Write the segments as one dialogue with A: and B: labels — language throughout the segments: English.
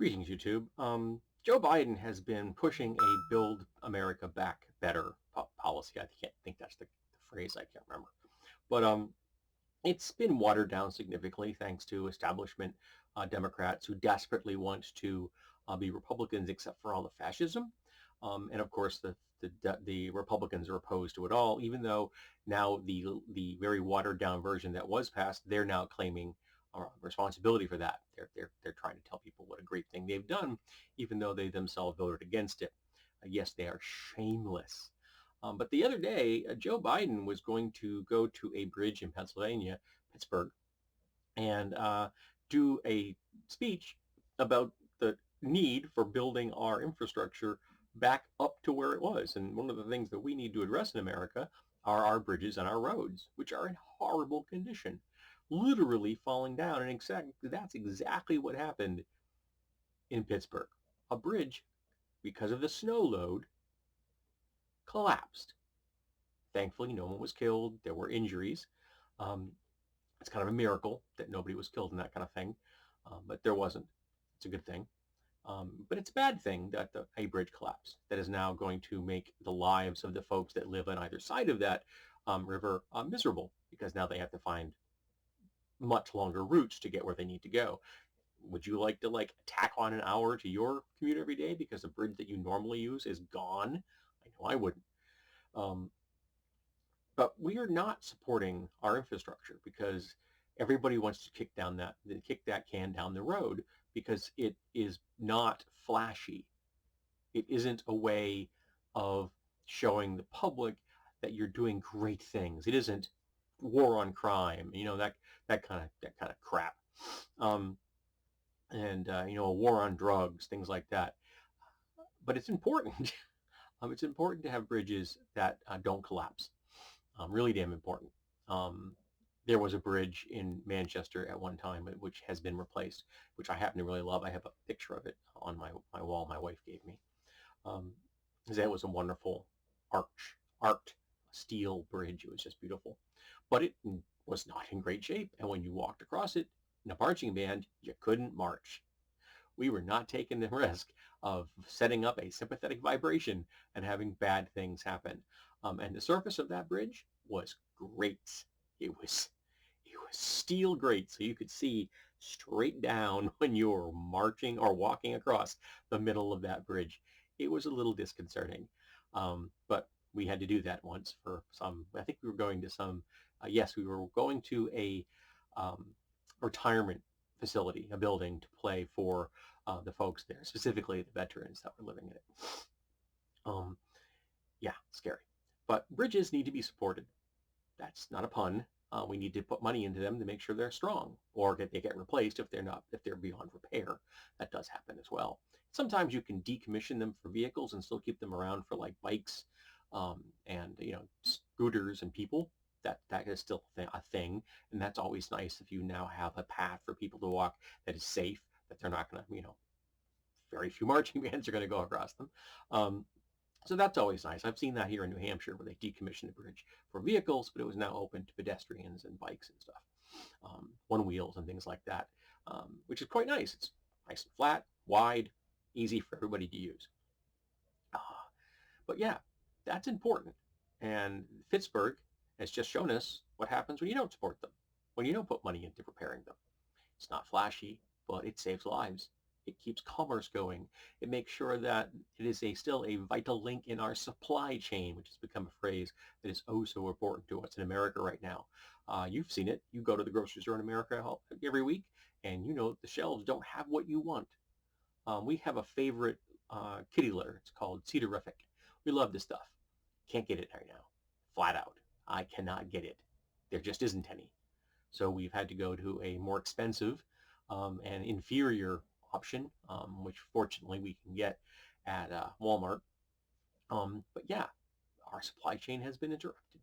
A: Greetings, YouTube. Joe Biden has been pushing a Build America Back Better policy. I can't think that's the phrase. I can't remember. But it's been watered down significantly thanks to establishment Democrats who desperately want to be Republicans except for all the fascism. And of course, the Republicans are opposed to it all, even though now the very watered down version that was passed, they're now claiming responsibility for that. They're trying to tell people what a great thing they've done, even though they themselves voted against it. Yes, they are shameless. But the other day, Joe Biden was going to go to a bridge in Pennsylvania, Pittsburgh, and do a speech about the need for building our infrastructure back up to where it was. And one of the things that we need to address in America are our bridges and our roads, which are in horrible condition, literally falling down. And that's exactly what happened in Pittsburgh. A bridge, because of the snow load, collapsed. Thankfully, no one was killed. There were injuries. It's kind of a miracle that nobody was killed in that kind of thing, but there wasn't. It's a good thing. But it's a bad thing that a bridge collapsed. That is now going to make the lives of the folks that live on either side of that river miserable, because now they have to find much longer routes to get where they need to go. Would you like to tack on an hour to your commute every day because the bridge that you normally use is gone? I know I wouldn't. But we are not supporting our infrastructure because everybody wants to kick that can down the road because it is not flashy. It isn't a way of showing the public that you're doing great things. It isn't war on crime, that kind of crap, and a war on drugs, things like that. But it's important. It's important to have bridges that don't collapse. Really damn important. There was a bridge in Manchester at one time which has been replaced, which I happen to really love. I have a picture of it on my wall my wife gave me. That was a wonderful art steel bridge. It was just beautiful. But it was not in great shape. And when you walked across it in a marching band, you couldn't march. We were not taking the risk of setting up a sympathetic vibration and having bad things happen. And the surface of that bridge was great. It was steel grate, so you could see straight down when you were marching or walking across the middle of that bridge. It was a little disconcerting, but we had to do that once for some. I think we were going to some. Yes, we were going to a retirement facility, a building to play for the folks there, specifically the veterans that were living in it. Yeah, scary. But bridges need to be supported. That's not a pun. We need to put money into them to make sure they're strong, or they get replaced if they're beyond repair. That does happen as well. Sometimes you can decommission them for vehicles and still keep them around for bikes and scooters and people. That is still a thing, and that's always nice if you now have a path for people to walk that is safe, that they're not going to, very few marching bands are going to go across them. So that's always nice. I've seen that here in New Hampshire where they decommissioned the bridge for vehicles, but it was now open to pedestrians and bikes and stuff, one wheels and things like that, which is quite nice. It's nice and flat, wide, easy for everybody to use. But yeah, that's important. And Pittsburgh has just shown us what happens when you don't support them, when you don't put money into repairing them. It's not flashy, but it saves lives. It keeps commerce going. It makes sure that it is still a vital link in our supply chain, which has become a phrase that is oh so important to us in America right now. You've seen it. You go to the grocery store in America every week, and the shelves don't have what you want. We have a favorite kitty litter. It's called Cedarific. We love this stuff. Can't get it right now. Flat out. I cannot get it. There just isn't any. So we've had to go to a more expensive and inferior option, which fortunately we can get at Walmart. But yeah, our supply chain has been interrupted.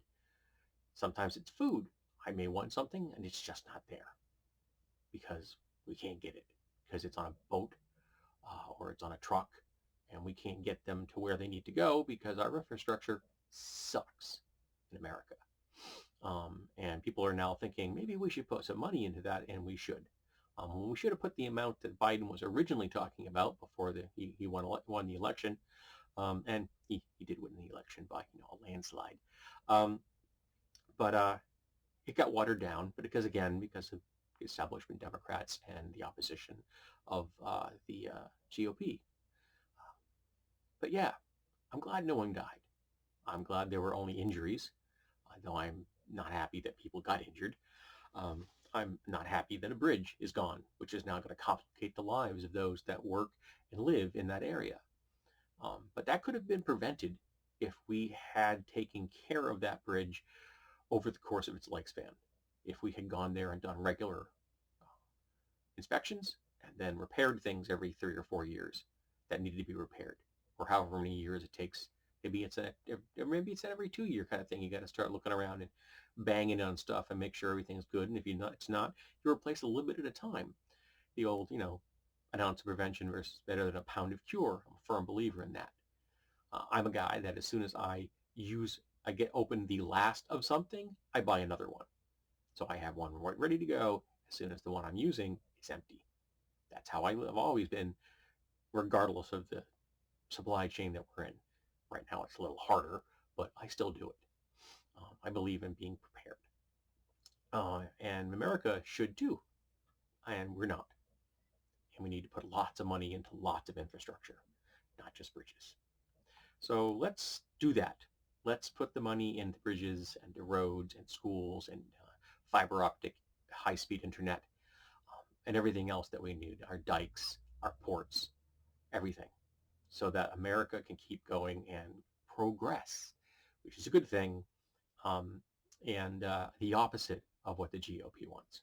A: Sometimes it's food. I may want something and it's just not there because we can't get it because it's on a boat or it's on a truck and we can't get them to where they need to go because our infrastructure sucks in America. And people are now thinking maybe we should put some money into that, and we should. We should have put the amount that Biden was originally talking about before he won the election, and he did win the election by a landslide. Um, but it got watered down, but because of the establishment Democrats and the opposition of the GOP. But yeah, I'm glad no one died. I'm glad there were only injuries, though I'm not happy that people got injured. Um, I'm not happy that a bridge is gone, which is now going to complicate the lives of those that work and live in that area. But that could have been prevented if we had taken care of that bridge over the course of its lifespan. If we had gone there and done regular inspections and then repaired things every 3 or 4 years that needed to be repaired, or however many years it takes. Maybe it's an every 2 year kind of thing. You got to start looking around and banging on stuff and make sure everything's good. And if it's not, you replace a little bit at a time. The old, an ounce of prevention versus better than a pound of cure. I'm a firm believer in that. I'm a guy that as soon as I get open the last of something, I buy another one. So I have one ready to go as soon as the one I'm using is empty. That's how I've always been, regardless of the supply chain that we're in. Right now it's a little harder, but I still do it. I believe in being prepared. And America should too, and we're not. And we need to put lots of money into lots of infrastructure, not just bridges. So let's do that. Let's put the money into bridges and the roads and schools and fiber optic high-speed internet and everything else that we need, our dikes, our ports, everything, so that America can keep going and progress, which is a good thing, and the opposite of what the GOP wants.